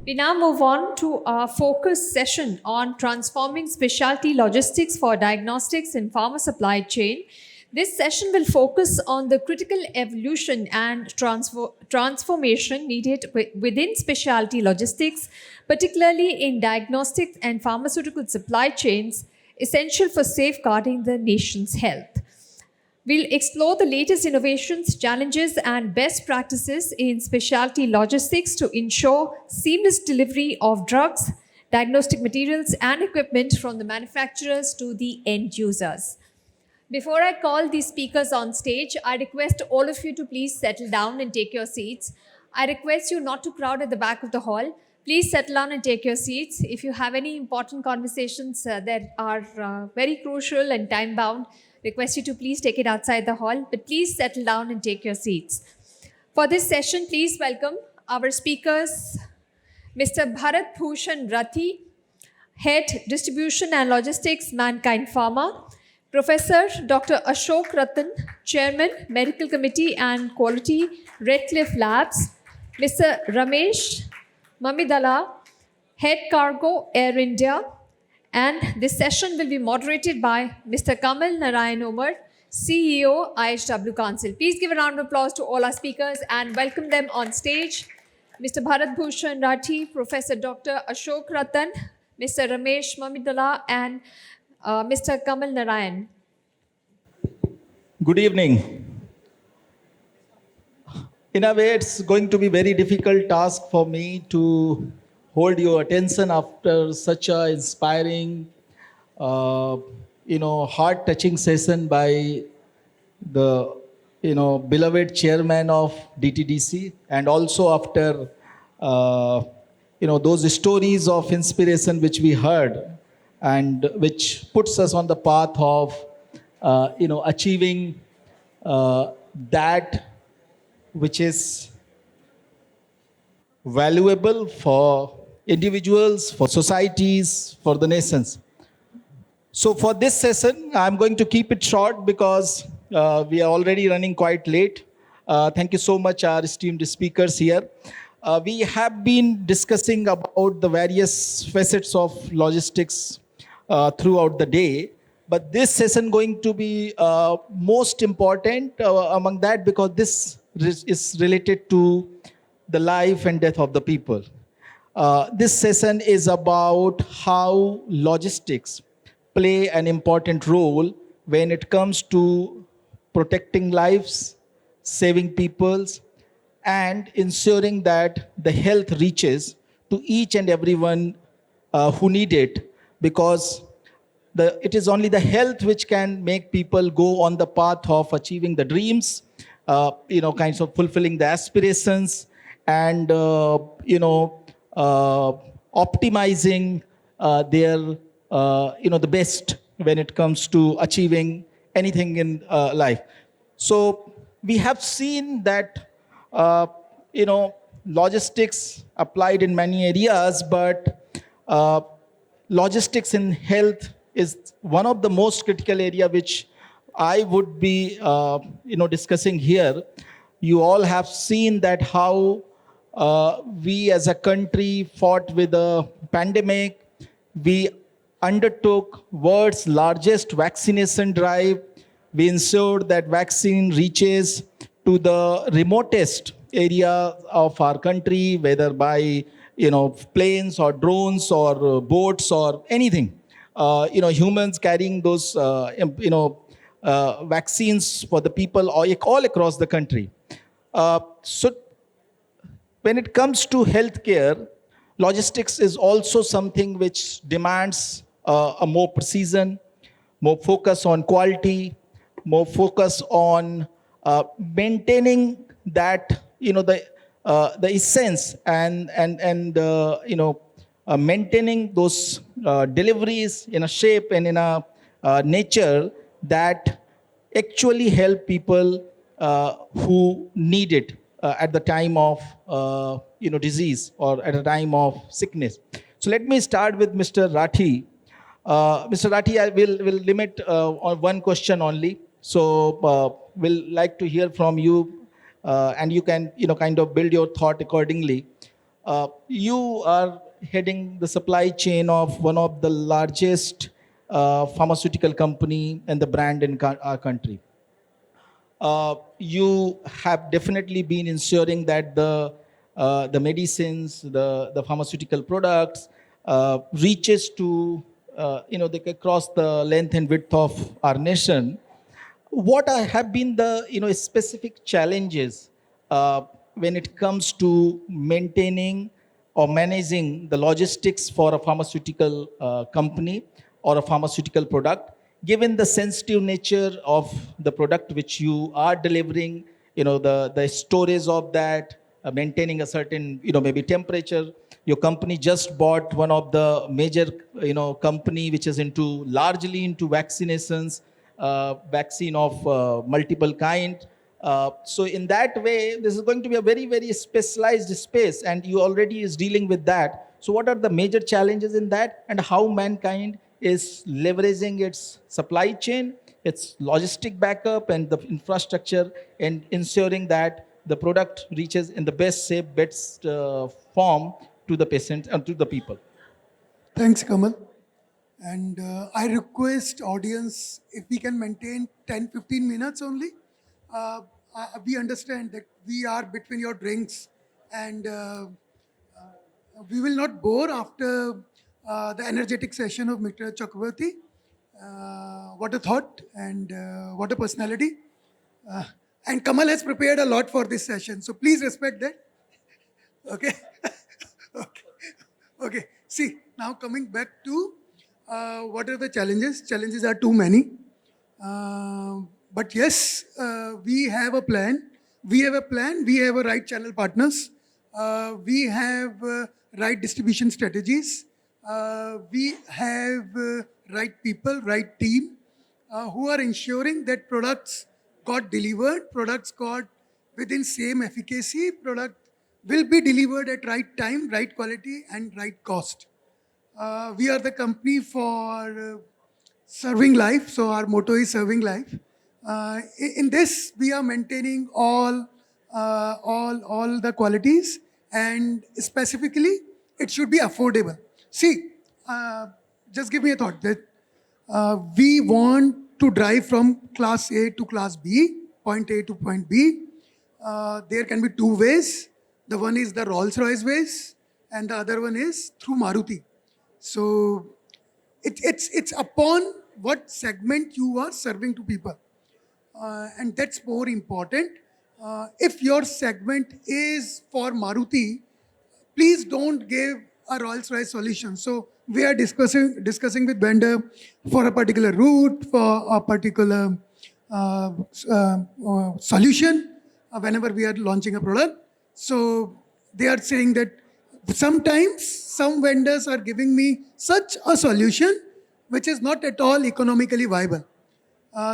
We now move on to our focus session on transforming specialty logistics for diagnostics in pharma supply chain. This session will focus on the critical evolution and transformation needed within specialty logistics, particularly in diagnostics and pharmaceutical supply chains, essential for safeguarding the nation's health. We'll explore the latest innovations, challenges, and best practices in specialty logistics to ensure seamless delivery of drugs, diagnostic materials, and equipment from the manufacturers to the end users. Before I call these speakers on stage, I request all of you to please settle down and take your seats. I request you not to crowd at the back of the hall. Please settle down and take your seats. If you have any important conversations that are very crucial and time bound, request you to please take it outside the hall, but please settle down and take your seats. For this session, please welcome our speakers, Mr. Bharat Bhushan Rathi, Head Distribution and Logistics, Mankind Pharma, Professor Dr. Ashok Rattan, Chairman, Medical Committee and Quality, Redcliffe Labs, Mr. Ramesh, Mamidala, Head Cargo, Air India, and this session will be moderated by Mr. Kamal Narayan Omer, CEO, IHW Council. Please give a round of applause to all our speakers and welcome them on stage. Mr. Bharat Bhushan Rathi, Professor Dr. Ashok Rattan, Mr. Ramesh Mamidala, and Mr. Kamal Narayan. Good evening. In a way, it's going to be a very difficult task for me to hold your attention after such a inspiring, heart-touching session by the, beloved chairman of DTDC, and also after, those stories of inspiration which we heard, and which puts us on the path of, achieving that which is valuable for individuals, for societies, for the nations. So for this session, I'm going to keep it short because we are already running quite late. Thank you so much, our esteemed speakers here. We have been discussing about the various facets of logistics throughout the day, but this session going to be most important among that because this is related to the life and death of the people. This session is about how logistics play an important role when it comes to protecting lives, saving peoples, and ensuring that the health reaches to each and everyone who need it, because it is only the health which can make people go on the path of achieving the dreams, kinds of fulfilling the aspirations, and optimizing their the best when it comes to achieving anything in life. So we have seen that logistics applied in many areas, but logistics in health is one of the most critical area which I would be discussing here. You all have seen that how we as a country fought with the pandemic. We undertook world's largest vaccination drive. We ensured that vaccine reaches to the remotest area of our country, whether by planes or drones or boats or anything. Humans carrying those vaccines for the people all across the country. So when it comes to healthcare, logistics is also something which demands a more precision, more focus on quality, more focus on maintaining that the essence and maintaining those deliveries in a shape and in a nature that actually help people who need it at the time of disease or at a time of sickness. So let me start with Mr. Rathi. Mr. Rathi, I will limit on one question only. So we'll like to hear from you, and you can kind of build your thought accordingly. You are heading the supply chain of one of the largest pharmaceutical company and the brand in our country. You have definitely been ensuring that the medicines, the pharmaceutical products reaches to they across the length and width of our nation. What have been the specific challenges when it comes to maintaining or managing the logistics for a pharmaceutical company or a pharmaceutical product, given the sensitive nature of the product which you are delivering, the storage of that, maintaining a certain maybe temperature. Your company just bought one of the major company which is into largely into vaccinations, vaccine of multiple kind. So in that way, this is going to be a very, very specialized space, and you already is dealing with that. So what are the major challenges in that, and how mankind is leveraging its supply chain, its logistic backup, and the infrastructure, and ensuring that the product reaches in the best shape, best form to the patient and to the people. Thanks, Kamal. And I request audience if we can maintain 10-15 minutes only. We understand that we are between your drinks, and we will not bore after the energetic session of Mr. Chakravarti. What a thought, and what a personality. Uh, and Kamal has prepared a lot for this session, so please respect that. Okay. Okay. Okay. See, now coming back to what are the challenges? Challenges are too many. But yes, we have a plan. We have a plan. We have a right channel partners. We have right distribution strategies. We have right people, right team who are ensuring that products got delivered, products got within same efficacy, product will be delivered at right time, right quality, and right cost. We are the company for serving life, so our motto is serving life. In this, we are maintaining all the qualities, and specifically, it should be affordable. See, just give me a thought that we want to drive from class A to class B, point A to point B. There can be two ways. The one is the Rolls-Royce ways, and the other one is through Maruti. So it's upon what segment you are serving to people, and that's more important. If your segment is for Maruti, please don't give a Rolls-Royce solution. So we are discussing with vendor for a particular route, for a particular solution whenever we are launching a product. So they are saying that sometimes some vendors are giving me such a solution which is not at all economically viable.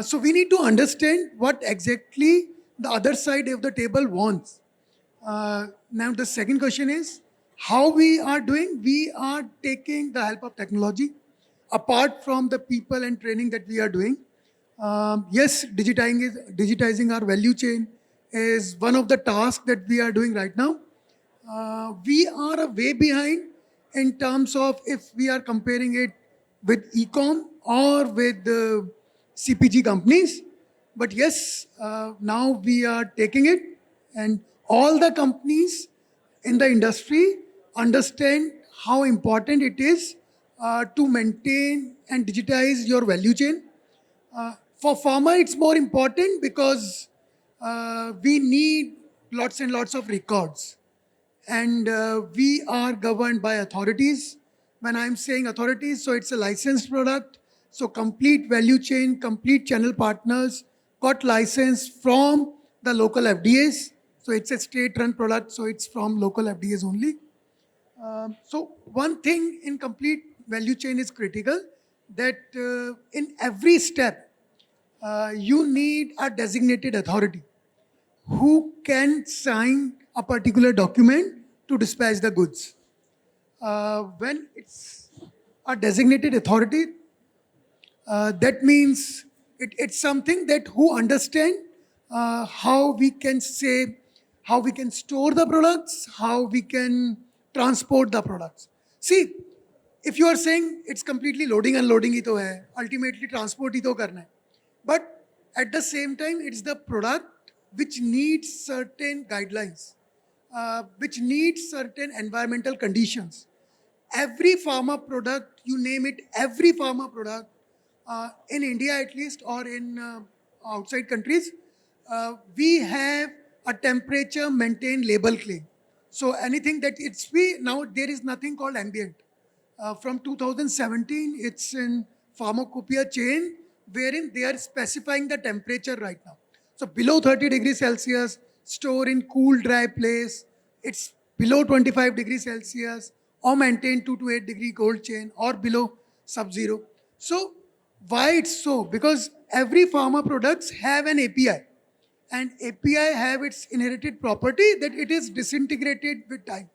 So we need to understand what exactly the other side of the table wants. Now the second question is how we are doing. We are taking the help of technology apart from the people and training that we are doing. Yes, digitizing our value chain is one of the tasks that we are doing right now. We are a way behind in terms of if we are comparing it with e-com or with the CPG companies. But yes, now we are taking it, and all the companies in the industry understand how important it is to maintain and digitize your value chain. For pharma, it's more important because we need lots and lots of records, and we are governed by authorities. When I'm saying authorities, so it's a licensed product. So complete value chain, complete channel partners got license from the local FDAs. So it's a state-run product, so it's from local FDAs only. So one thing in complete value chain is critical, that in every step, you need a designated authority who can sign a particular document to dispatch the goods. When it's a designated authority, that means it's something that who understand how we can say, how we can store the products, how we can transport the products. See, if you are saying it's completely loading unloading ही तो है, ultimately transport ही तो करना है, but at the same time it's the product which needs certain guidelines, which needs certain environmental conditions. Every pharma product, you name it, every pharma product, in India at least, or in outside countries, we have a temperature maintained label claim. So anything that it's now there is nothing called ambient. From 2017, it's in pharmacopoeia chain wherein they are specifying the temperature right now. So below 30 degrees Celsius, store in cool, dry place. It's below 25 degrees Celsius or maintain 2 to 8 degree cold chain or below sub-zero. So why it's so? Because every pharma products have an API, and API have its inherited property that it is disintegrated with time,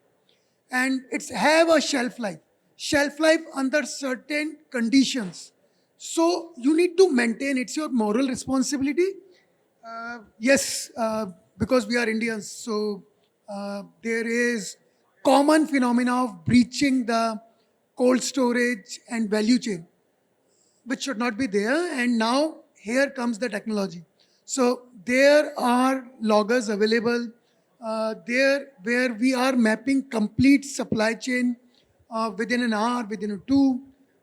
and it's have a shelf life under certain conditions. So you need to maintain, it's your moral responsibility. Yes, because we are Indians, so there is common phenomena of breaching the cold storage and value chain, which should not be there. And now here comes the technology. So there are loggers available there where we are mapping complete supply chain within an hour, within a two.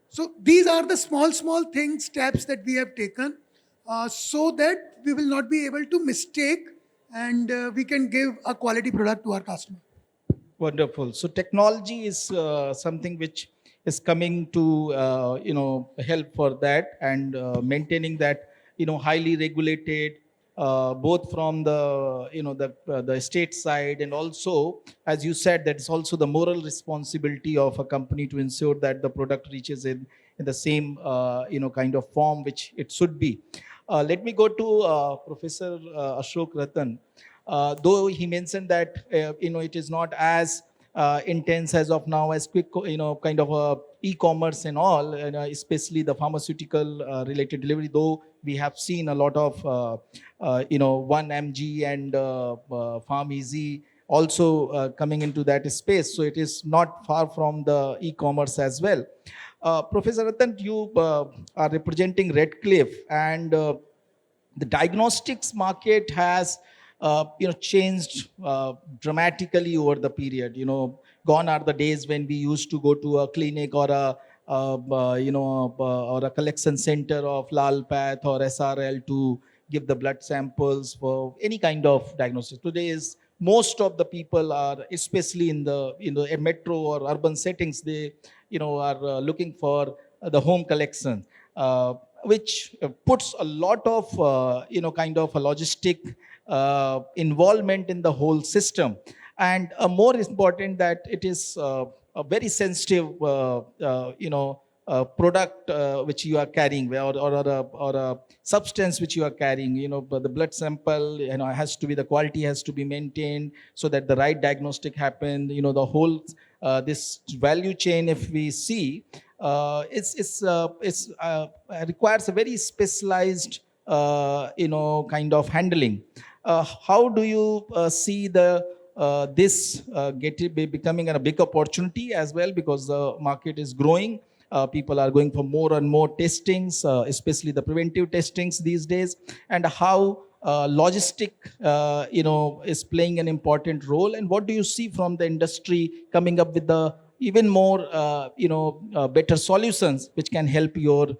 So these are the small things, steps that we have taken so that we will not be able to mistake, and we can give a quality product to our customer. Wonderful. So technology is something which is coming to help for that, and maintaining that highly regulated, both from the the state side, and also, as you said, that is also the moral responsibility of a company to ensure that the product reaches in the same kind of form which it should be. Let me go to Professor Ashok Rattan. Though he mentioned that it is not as intense as of now as quick kind of e-commerce and all, especially the pharmaceutical related delivery, though we have seen a lot of 1mg and Farm Easy also coming into that space, so it is not far from the e-commerce as well. Professor Rattan, you are representing Redcliffe, and the diagnostics market has changed dramatically over the period. Gone are the days when we used to go to a clinic or or a collection center of Lal Path or SRL to give the blood samples for any kind of diagnosis. Today is most of the people are, especially in the metro or urban settings, they are looking for the home collection, which puts a lot of kind of a logistic involvement in the whole system, and more important that it is a very sensitive product which you are carrying, or a substance which you are carrying. But the blood sample has to be, the quality has to be maintained so that the right diagnostic happen. The whole this value chain, if we see, it's requires a very specialized kind of handling. How do you see this becoming a big opportunity as well, because the market is growing? People are going for more and more testings, especially the preventive testings these days, and how logistic is playing an important role. And what do you see from the industry coming up with the even more better solutions which can help your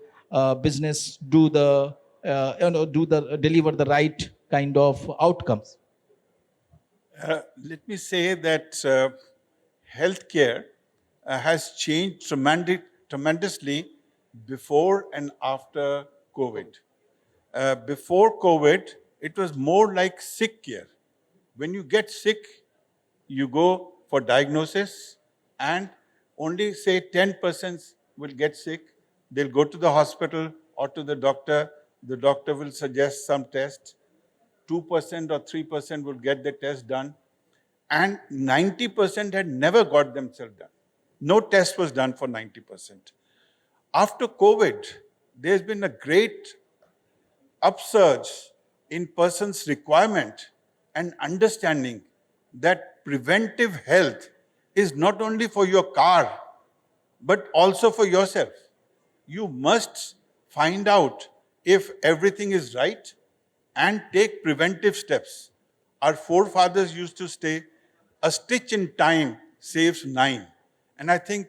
business deliver the right kind of outcomes? Let me say that healthcare has changed tremendously before and after COVID. Before COVID, it was more like sick care. When you get sick, you go for diagnosis, and only say 10% will get sick. They'll go to the hospital or to the doctor. The doctor will suggest some test. 2% or 3% will get the test done, and 90% had never got themselves done. No test was done for 90%. After COVID, there's been a great upsurge in persons' requirement and understanding that preventive health is not only for your car, but also for yourself. You must find out if everything is right and take preventive steps. Our forefathers used to say, a stitch in time saves nine. And I think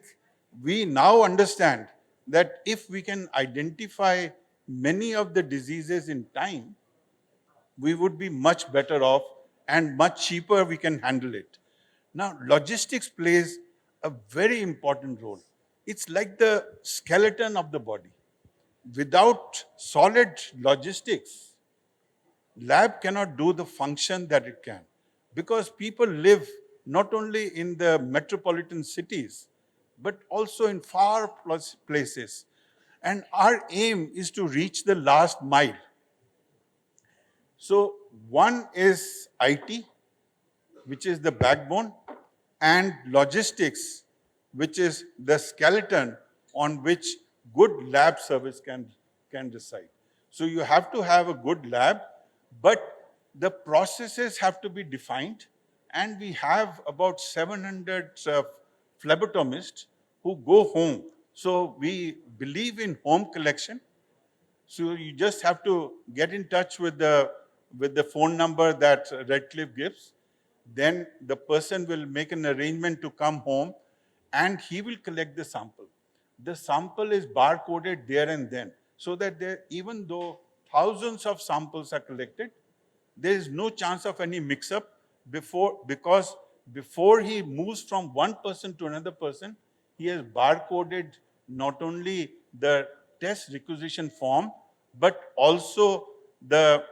we now understand that if we can identify many of the diseases in time, we would be much better off and much cheaper we can handle it. Now, logistics plays a very important role. It's like the skeleton of the body. Without solid logistics, lab cannot do the function that it can. Because people live not only in the metropolitan cities, but also in far places. And our aim is to reach the last mile. So one is IT, which is the backbone, and logistics, which is the skeleton on which good lab service can reside. So you have to have a good lab, but the processes have to be defined, and we have about 700 phlebotomists who go home. So we believe in home collection. So you just have to get in touch with the phone number that Redcliffe gives. Then the person will make an arrangement to come home and he will collect the sample. The sample is barcoded there and then, so that even though thousands of samples are collected, there is no chance of any mix-up because before he moves from one person to another person, he has barcoded not only the test requisition form, but also the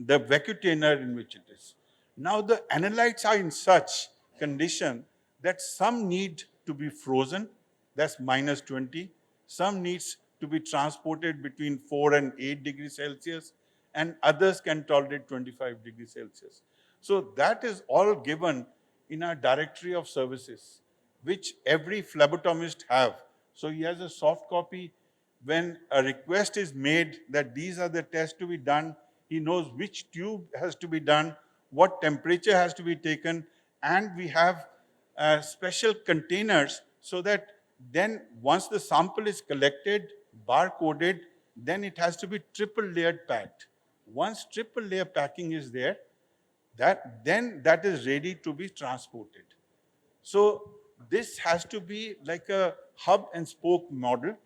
vacutainer in which it is. Now the analytes are in such condition that some need to be frozen, that's -20. Some needs to be transported between 4 and 8 degrees Celsius, and others can tolerate 25 degrees Celsius. So that is all given in our directory of services, which every phlebotomist have. So he has a soft copy. When a request is made that these are the tests to be done, he knows which tube has to be done, what temperature has to be taken, and we have special containers so that then once the sample is collected, barcoded, then it has to be triple layered packed. Once triple layer packing is there, that is ready to be transported. So this has to be like a hub and spoke model,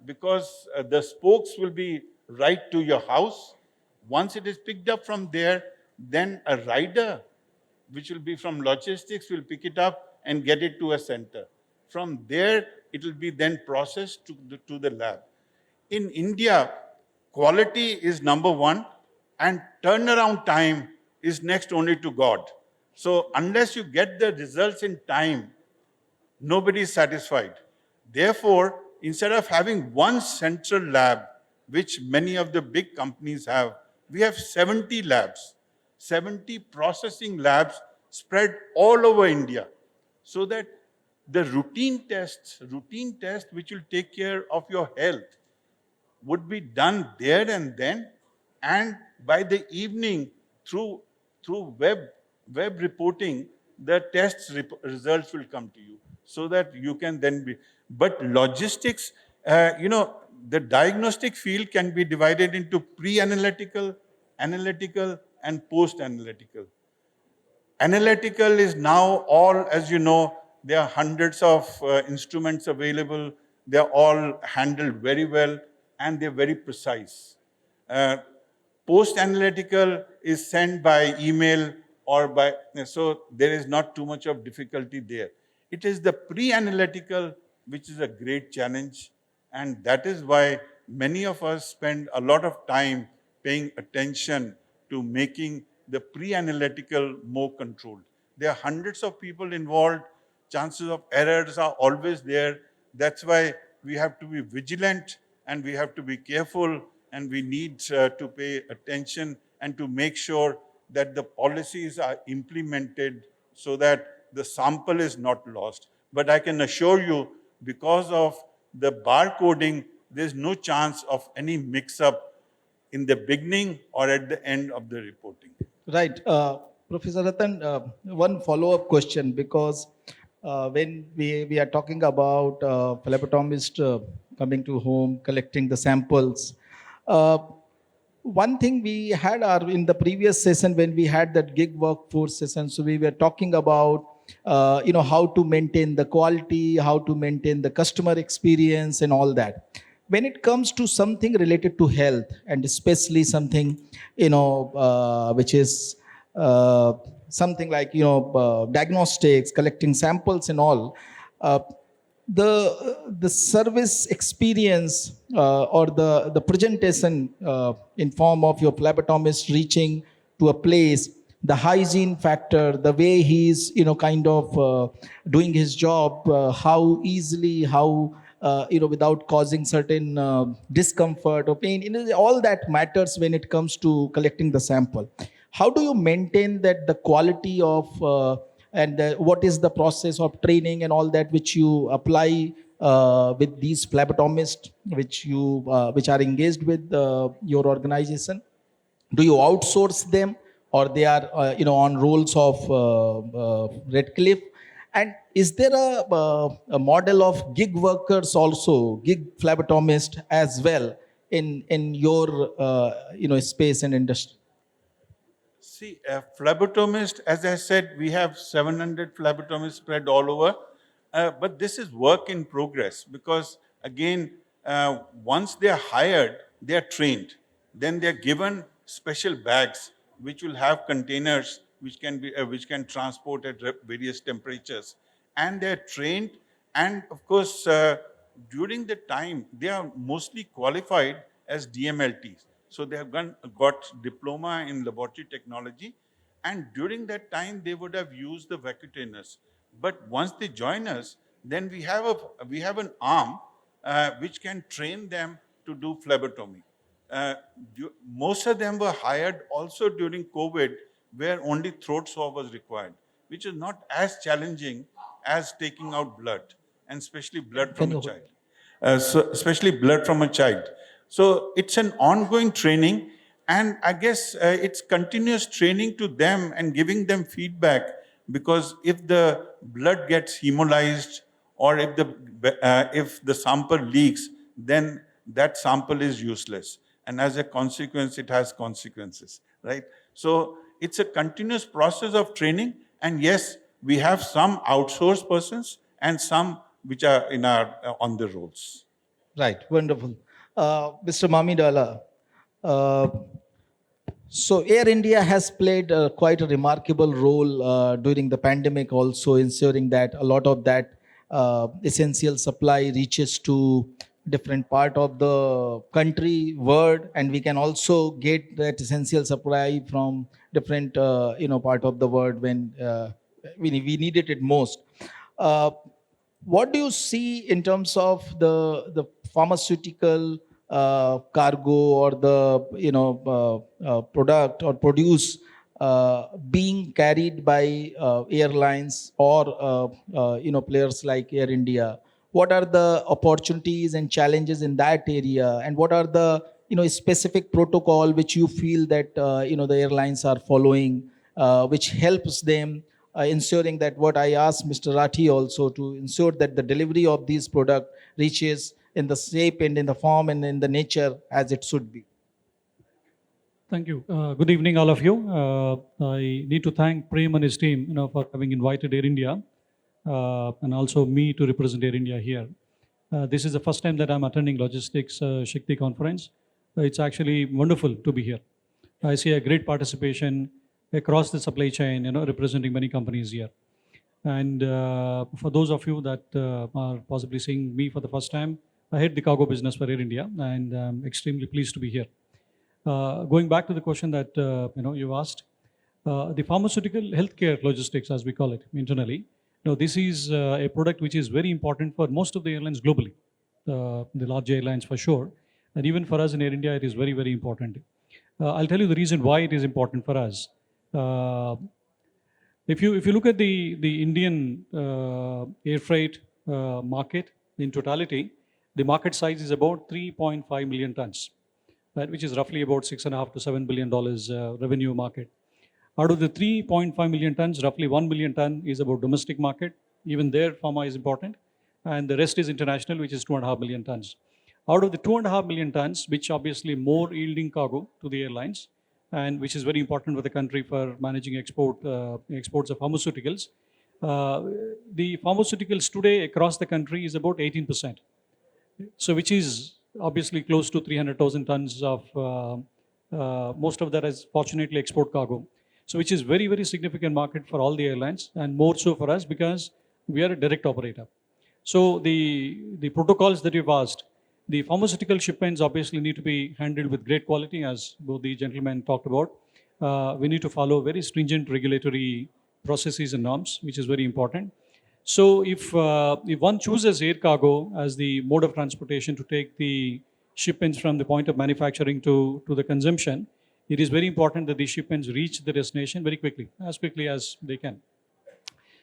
because the spokes will be right to your house. Once it is picked up from there, then a rider, which will be from logistics, will pick it up and get it to a center. From there, it will be then processed to the lab. In India, quality is number one, and turnaround time is next only to God. So unless you get the results in time, nobody is satisfied. Therefore, instead of having one central lab, which many of the big companies have, we have 70 labs, 70 processing labs spread all over India, so that the routine tests which will take care of your health would be done there and then, and by the evening through web reporting, the results will come to you, so that you can then be. But logistics, the diagnostic field can be divided into pre-analytical, analytical, and post-analytical. Analytical is now all, as you know, there are hundreds of instruments available. They're all handled very well, and they're very precise. Post-analytical is sent by email or by, so there is not too much of difficulty there. It is the pre-analytical which is a great challenge, and that is why many of us spend a lot of time paying attention to making the pre-analytical more controlled. There are hundreds of people involved. Chances of errors are always there. That's why we have to be vigilant and we have to be careful, and we need to pay attention and to make sure that the policies are implemented so that the sample is not lost. But I can assure you, because of the barcoding, there's no chance of any mix-up in the beginning or at the end of the reporting. Right. Professor Rattan, one follow-up question, because when we are talking about phlebotomist coming to home, collecting the samples. Uh, One thing we had in the previous session when we had that gig workforce session, so we were talking about how to maintain the quality, how to maintain the customer experience, and all that. When it comes to something related to health, and especially something which is something like diagnostics, collecting samples, and all. Uh, the service experience or the presentation in form of your phlebotomist reaching to a place, the hygiene factor, the way he's kind of doing his job, how easily, how without causing certain discomfort or pain, all that matters when it comes to collecting the sample. How do you maintain that the quality of and what is the process of training and all that which you apply with these phlebotomists which are engaged with your organization? Do you outsource them, or they are on roles of Redcliffe? And is there a model of gig workers also, gig phlebotomist as well in your space and industry? See, a phlebotomist, as I said, we have 700 phlebotomists spread all over. But this is work in progress because, again, once they are hired, they are trained. Then they are given special bags which will have containers which can transport at various temperatures, and they are trained. And of course, during the time, they are mostly qualified as DMLTs. So they have got diploma in laboratory technology, and during that time they would have used the vacuum. But once they join us, then we have an arm which can train them to do phlebotomy. Most of them were hired also during COVID, where only throat swab was required, which is not as challenging as taking out blood, and especially blood from a child. Especially blood from a child. So it's an ongoing training, and I guess it's continuous training to them and giving them feedback, because if the blood gets hemolyzed or if the sample leaks, then that sample is useless, and as a consequence, it has consequences, right? So it's a continuous process of training, and yes, we have some outsourced persons and some which are in our on the roles. Right, wonderful. Mr. Mamidala, uh, so Air India has played quite a remarkable role during the pandemic, also ensuring that a lot of that essential supply reaches to different part of the country, world, and we can also get that essential supply from different part of the world when we needed it most. Uh, what do you see in terms of the pharmaceutical cargo, or the product or produce being carried by airlines or players like Air India? What are the opportunities and challenges in that area, and what are the specific protocol which you feel that the airlines are following, which helps them ensuring that what I asked Mr. Rathi also, to ensure that the delivery of these product reaches in the shape and in the form and in the nature as it should be. Thank you. Good evening, all of you. I need to thank Prem and his team, for having invited Air India, and also me to represent Air India here. This is the first time that I'm attending Logistics Shakti conference. It's actually wonderful to be here. I see a great participation across the supply chain, representing many companies here. And for those of you that are possibly seeing me for the first time, I head the cargo business for Air India, and I'm extremely pleased to be here. Going back to the question that you asked, the pharmaceutical healthcare logistics, as we call it internally, this is a product which is very important for most of the airlines globally, the large airlines for sure, and even for us in Air India, it is very, very important. I'll tell you the reason why it is important for us. If you look at the Indian air freight market in totality, the market size is about 3.5 million tons, right, which is roughly about $6.5 to $7 billion revenue market. Out of the 3.5 million tons, roughly 1 million ton is about domestic market. even there pharma is important. And the rest is international, which is 2.5 million tons. Out of the 2.5 million tons, which obviously more yielding cargo to the airlines, and which is very important for the country for managing exports of pharmaceuticals. The pharmaceuticals today across the country is about 18%. So which is obviously close to 300,000 tons of, most of that is fortunately export cargo. So which is very, very significant market for all the airlines, and more so for us because we are a direct operator. So the protocols that you've asked, the pharmaceutical shipments obviously need to be handled with great quality, as both the gentlemen talked about. We need to follow very stringent regulatory processes and norms, which is very important. So if one chooses air cargo as the mode of transportation to take the shipments from the point of manufacturing to the consumption, it is very important that the shipments reach the destination very quickly as they can.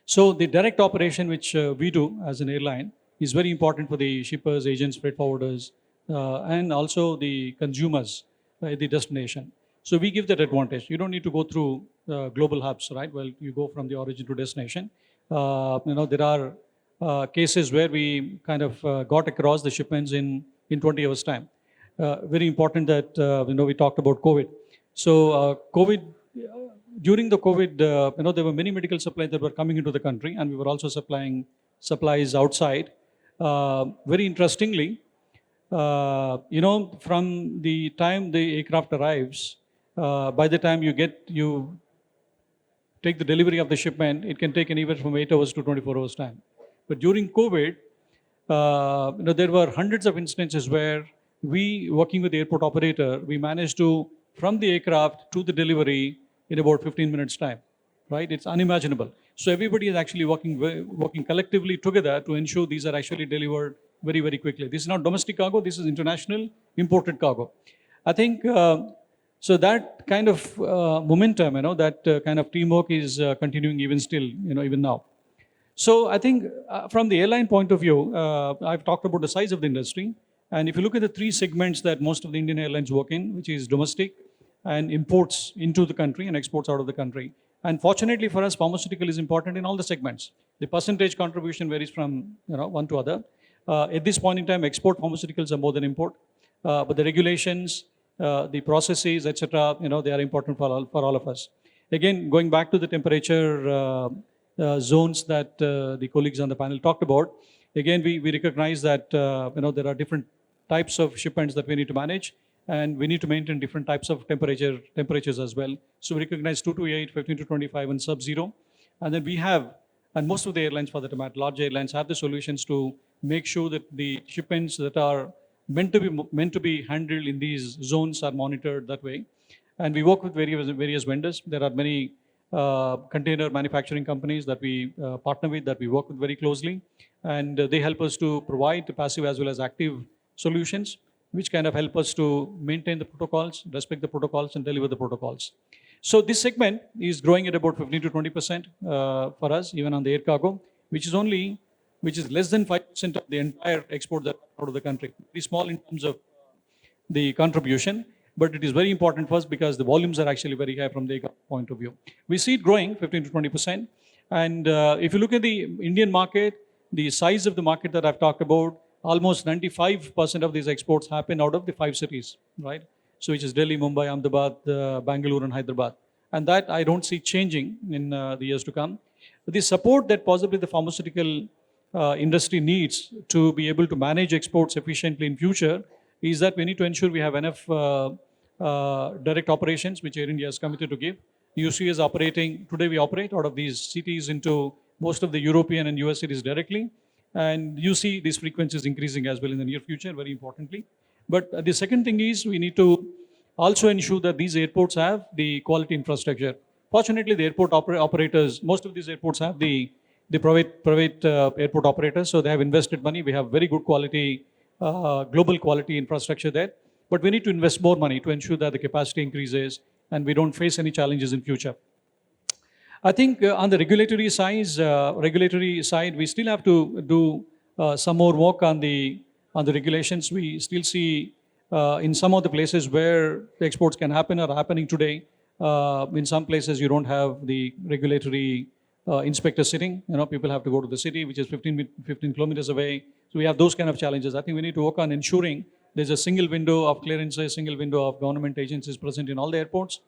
So the direct operation which we do as an airline is very important for the shippers, agents, freight forwarders, and also the consumers at the destination. So we give that advantage. You don't need to go through global hubs, right? Well, you go from the origin to destination. There are cases where we kind of got across the shipments in 20 hours time. Very important that, we talked about COVID. So during the COVID, there were many medical supplies that were coming into the country, and we were also supplying supplies outside. Very interestingly, from the time the aircraft arrives, by the time you take the delivery of the shipment, it can take anywhere from 8 hours to 24 hours time. But during COVID, there were hundreds of instances where we, working with the airport operator, we managed to, from the aircraft to the delivery in about 15 minutes time, right? It's unimaginable. So everybody is actually working collectively together to ensure these are actually delivered very, very quickly. This is not domestic cargo, this is international imported cargo. I think, so that kind of momentum, that kind of teamwork is continuing even still, even now. So I think from the airline point of view, I've talked about the size of the industry. And if you look at the three segments that most of the Indian airlines work in, which is domestic and imports into the country and exports out of the country. And fortunately for us, pharmaceutical is important in all the segments. The percentage contribution varies from one to other. At this point in time, export pharmaceuticals are more than import. But the regulations, the processes, etc., they are important for all of us. Again, going back to the temperature zones that the colleagues on the panel talked about, again, we recognize that there are different types of shipments that we need to manage, and we need to maintain different types of temperatures as well. So we recognize 2 to 8, 15 to 25, and sub-zero. And then we have, and most of the airlines for that matter, large airlines have the solutions to make sure that the shipments that are meant to be handled in these zones are monitored that way. And we work with various vendors. There are many container manufacturing companies that we partner with, that we work with very closely. And they help us to provide the passive as well as active solutions, which kind of help us to maintain the protocols, respect the protocols, and deliver the protocols. So this segment is growing at about 15 to 20% for us, even on the air cargo, which is less than 5% of the entire export that out of the country. Very small in terms of the contribution, but it is very important for us because the volumes are actually very high from the point of view. We see it growing 15 to 20%. And if you look at the Indian market, the size of the market that I've talked about, almost 95% of these exports happen out of the 5 cities, right? So which is Delhi, Mumbai, Ahmedabad, Bangalore, and Hyderabad. And that I don't see changing in the years to come. But the support that possibly the pharmaceutical industry needs to be able to manage exports efficiently in future is that we need to ensure we have enough direct operations, which Air India is committed to give. UC is operating, today we operate out of these cities into most of the European and US cities directly. And you see these frequencies increasing as well in the near future, very importantly. But the second thing is we need to also ensure that these airports have the quality infrastructure. Fortunately, the airport operators, most of these airports have the private airport operators, so they have invested money. We have very good quality, global quality infrastructure there. But we need to invest more money to ensure that the capacity increases and we don't face any challenges in future. I think on the regulatory side, we still have to do some more work on the regulations. We still see in some of the places where the exports can happen or are happening today. In some places, you don't have the regulatory inspectors sitting. People have to go to the city, which is 15 kilometers away. So we have those kind of challenges. I think we need to work on ensuring there's a single window of clearances, single window of government agencies present in all the airports.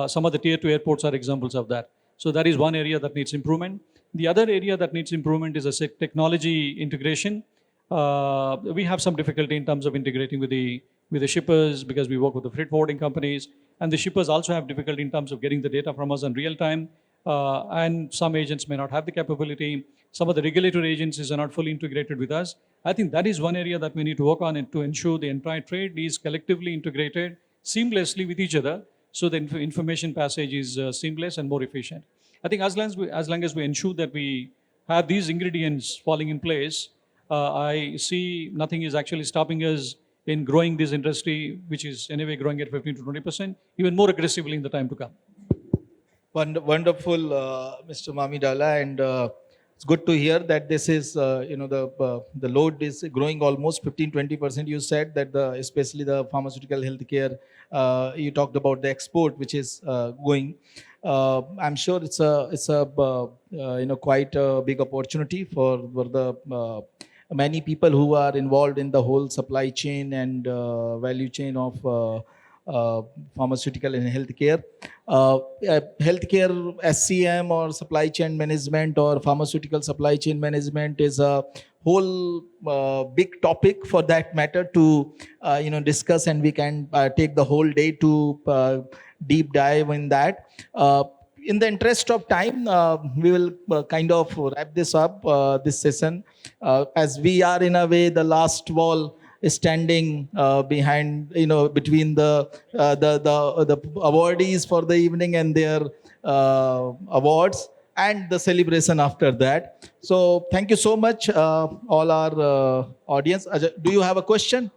Some of the tier 2 airports are examples of that. So that is one area that needs improvement. The other area that needs improvement is a technology integration. We have some difficulty in terms of integrating with the shippers because we work with the freight forwarding companies, and the shippers also have difficulty in terms of getting the data from us in real time. And some agents may not have the capability. Some of the regulatory agencies are not fully integrated with us. I think that is one area that we need to work on and to ensure the entire trade is collectively integrated seamlessly with each other, so the information passage is seamless and more efficient. I think as long as we ensure that we have these ingredients falling in place, I see nothing is actually stopping us in growing this industry, which is anyway growing at 15 to 20%, even more aggressively in the time to come. Wonderful, Mr. Mamidala, and it's good to hear that this is, the load is growing almost 15-20%. You said that especially the pharmaceutical healthcare, you talked about the export, which is going. I'm sure it's a quite a big opportunity for the many people who are involved in the whole supply chain and value chain of pharmaceutical and healthcare. Healthcare SCM or supply chain management or pharmaceutical supply chain management is a whole big topic for that matter to discuss, and we can take the whole day to deep dive in that. In the interest of time, we will kind of wrap this up, this session, as we are in a way the last wall standing behind, between the awardees for the evening and their awards and the celebration after that. So thank you so much, all our audience. Do you have a question?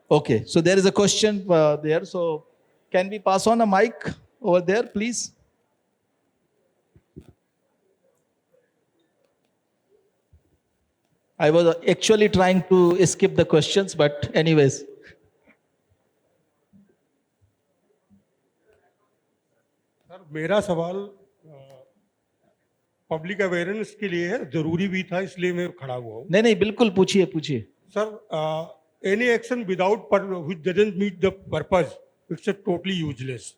Okay, so there is a question there. So can we pass on a mic over there, please? I was actually trying to skip the questions, but anyways. Sir मेरा सवाल public awareness के लिए है, जरूरी भी था, इसलिए मैं खड़ा हुआ हूँ. नहीं बिल्कुल पूछिए. Sir any action without which doesn't meet the purpose it's totally useless.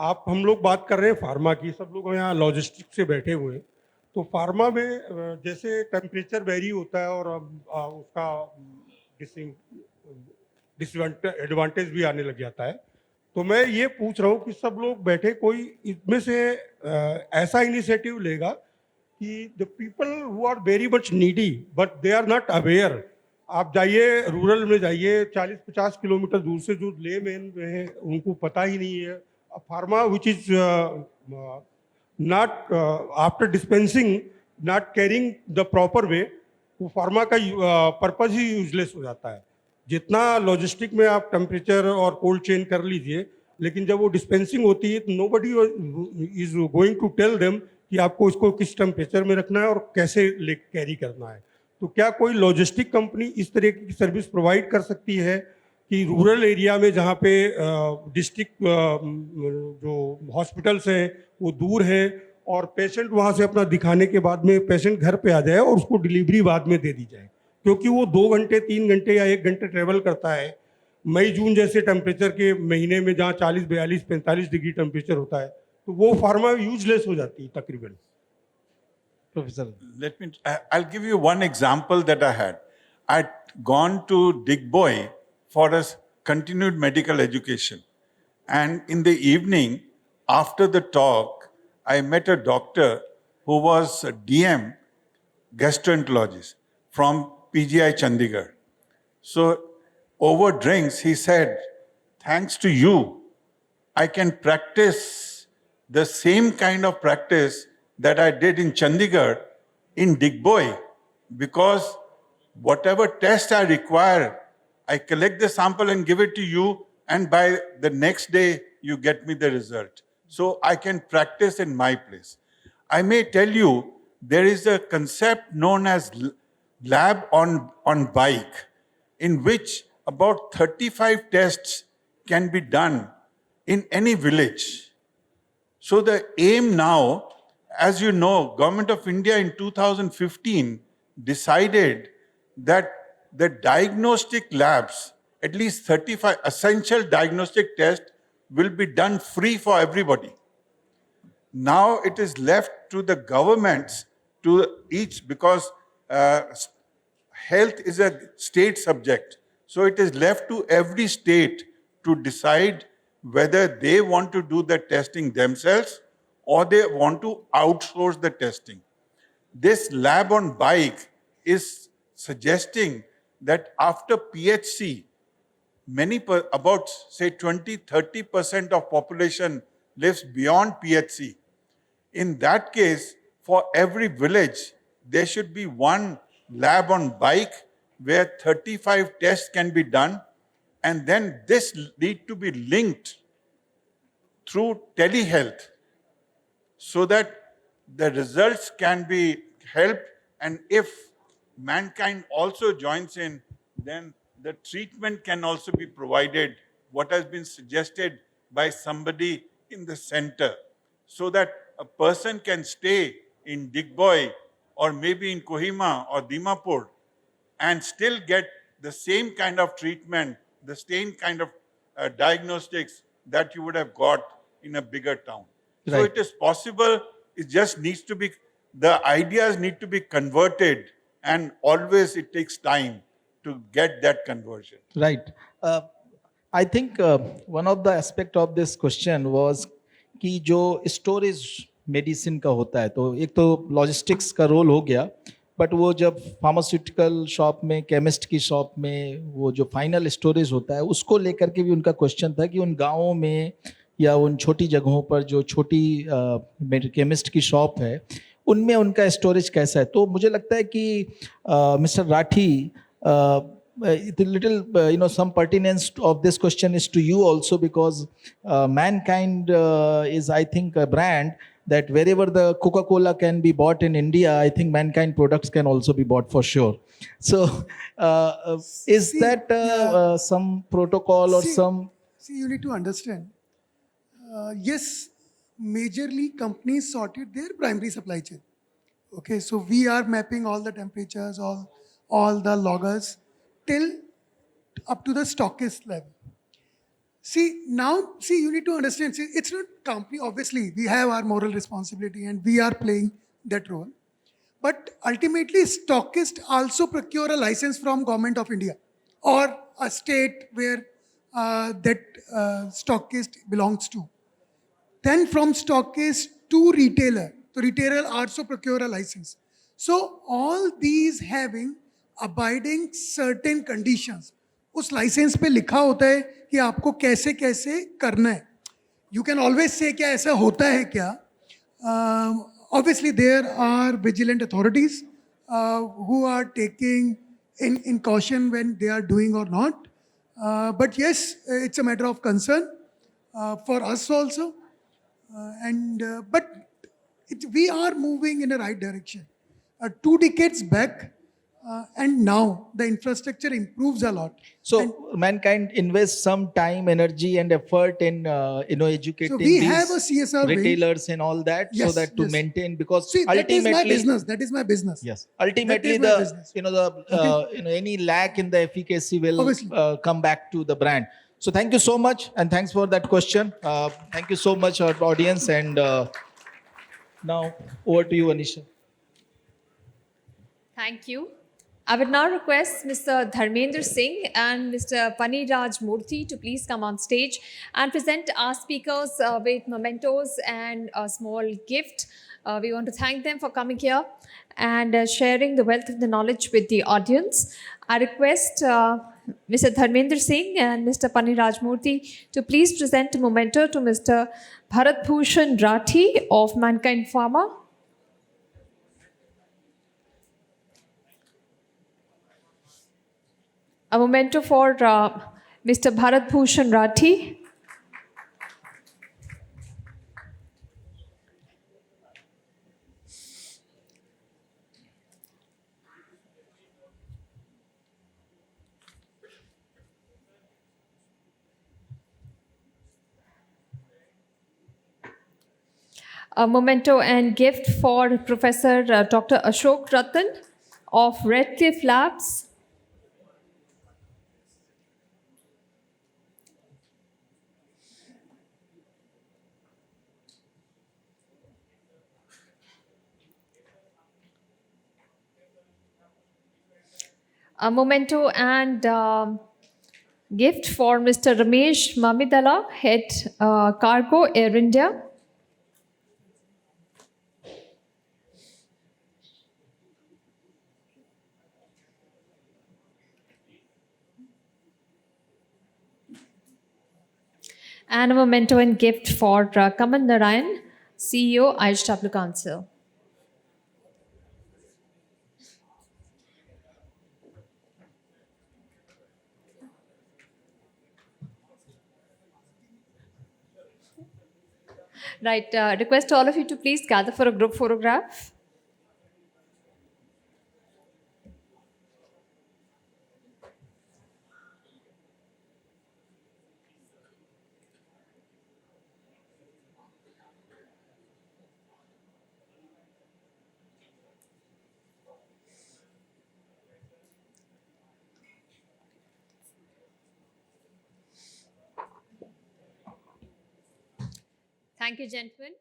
हम लोग बात कर रहे हैं फार्मा की, सब लोग यहाँ लॉजिस्टिक्स से बैठे हुए हैं. तो फार्मा में जैसे टेम्परेचर वेरी होता है और उसका एडवांटेज भी आने लग जाता है. तो मैं ये पूछ रहा हूँ कि सब लोग बैठे कोई इसमें से ऐसा इनिशिएटिव लेगा कि the people who are very much needy but they are not aware. आप जाइए रूरल में, जाइए 40-50 किलोमीटर दूर से जो ले मेन है उनको पता ही नहीं है. Pharma which is not after dispensing, not carrying the proper way, वो फार्मा का पर्पस ही यूजलेस हो जाता है. जितना लॉजिस्टिक में आप टेम्परेचर और कोल्ड चेन कर लीजिए, लेकिन जब वो डिस्पेंसिंग होती है तो nobody is going to tell them कि आपको इसको किस टेम्परेचर में रखना है और कैसे कैरी करना है. तो क्या कोई लॉजिस्टिक कंपनी इस तरह की सर्विस प्रोवाइड कर सकती है कि रूरल एरिया में जहाँ पे डिस्ट्रिक्ट जो हॉस्पिटल्स हैं वो दूर हैं और पेशेंट वहाँ से अपना दिखाने के बाद में पेशेंट घर पे आ जाए और उसको डिलीवरी बाद में दे दी जाए, क्योंकि वो 2 घंटे 3 घंटे या 1 घंटे ट्रेवल करता है. मई जून जैसे टेम्परेचर के महीने में जहाँ 40, 42, 45 डिग्री टेम्परेचर होता है तो वो फार्मा यूजलेस हो जाती है तकरीबन. Professor, I'll give you one example that I had. I'd gone to Digboy for a continued medical education. And in the evening, after the talk, I met a doctor who was a DM gastroenterologist from PGI Chandigarh. So over drinks, he said, thanks to you, I can practice the same kind of practice that I did in Chandigarh in Digboy, because whatever test I require, I collect the sample and give it to you, and by the next day, you get me the result. So I can practice in my place. I may tell you, there is a concept known as lab on bike, in which about 35 tests can be done in any village. So the aim now, as you know, Government of India in 2015 decided that the diagnostic labs, at least 35 essential diagnostic tests, will be done free for everybody. Now it is left to the governments to each, because health is a state subject. So it is left to every state to decide whether they want to do the testing themselves or they want to outsource the testing. This lab on bike is suggesting that after PHC, about say 20-30% of population lives beyond PHC. In that case, for every village, there should be one lab on bike where 35 tests can be done, and then this need to be linked through telehealth so that the results can be helped, and if mankind also joins in, then the treatment can also be provided, what has been suggested by somebody in the center, so that a person can stay in Digboy or maybe in Kohima or Dimapur and still get the same kind of treatment, the same kind of diagnostics that you would have got in a bigger town. So Right. it is possible, it just needs to be, the ideas need to be converted, and always it takes time to get that conversion. Right. Uh, I think one of the aspect of this question was कि जो storage medicine का होता है, तो एक तो logistics का role हो गया, बट वो जब फार्मास्यूटिकल शॉप में, केमिस्ट की शॉप में वो जो फाइनल स्टोरेज होता है, उसको लेकर के भी उनका क्वेश्चन था कि उन गाँवों में या उन छोटी जगहों पर जो छोटी केमिस्ट की शॉप है, उनमें उनका स्टोरेज कैसा है. तो मुझे लगता है कि mister Rathi, the little some pertinence of this question is to you also, because Mankind is, I think, a brand that wherever the Coca-Cola can be bought in India, I think Mankind products can also be bought for sure. So is that some protocol or some... See, you need to understand. Yes, majorly companies sorted their primary supply chain. Okay, so we are mapping all the temperatures, all the loggers till up to the stockist level. See, you need to understand, see, it's not company, obviously, we have our moral responsibility and we are playing that role. But ultimately, stockist also procure a license from Government of India or a state where that stockist belongs to. Then from stockist to retailer, the retailer also procure a license. So all these having abiding certain conditions. उस licence पे लिखा होता है कि आपको कैसे कैसे करना है. You can always say क्या ऐसा होता है क्या. Obviously there are vigilant authorities who are taking in caution when they are doing or not. But yes, it's a matter of concern for us also. But we are moving in the right direction. 2 decades back, and now the infrastructure improves a lot. So Mankind invests some time, energy, and effort in educating So we these have a CSR wing. retailers and all that, so Yes, that to yes. maintain, because See, that is ultimately my business. That is my business. yes, ultimately That is my business. any lack in the efficacy will Obviously. come back to the brand. So thank you so much, and thanks for that question. Thank you so much, our audience, and now over to you, Anisha. Thank you. I would now request Mr. Dharmendra Singh and Mr. Paniraj Murthy to please come on stage and present our speakers with mementos and a small gift. We want to thank them for coming here and sharing the wealth of the knowledge with the audience. I request Mr. Dharmendra Singh and Mr. Paniraj Murthy to please present a memento to Mr. Bharat Bhushan Rathi of Mankind Pharma. A memento for Mr. Bharat Bhushan Rathi. A memento and gift for Professor Dr. Ashok Rattan of Redcliffe Labs. A memento and gift for Mr. Ramesh Mamidala, Head Cargo, Air India. And a memento and gift for Kamal Narayan, CEO, IHW Council. Right, request all of you to please gather for a group photograph. Thank you, gentlemen.